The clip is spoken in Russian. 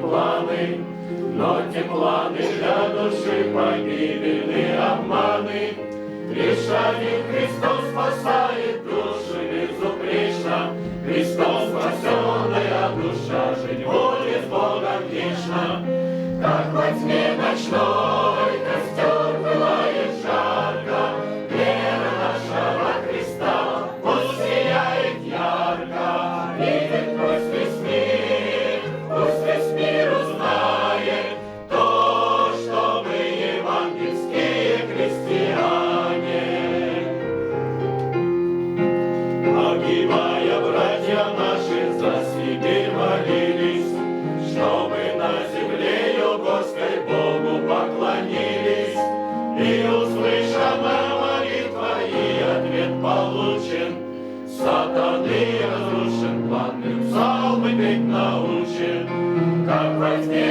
планы, но те планы для души погибели обманы. Лишь один Христос спасает души безупречно, Христос спасенная душа жить будет с Богом вечно. Как во тьме ночной костер пылает жарко, вера нашего Христа пусть сияет ярко. Видит пусть весь мир узнает то, что мы евангельские христиане. Погибая, братья наши, за Сибирь молились, чтобы на земле югорской Богу поклонились. И услышана молитва, и ответ получен. Сатаны разрушен, планы псалмы петь научен. Как во тьме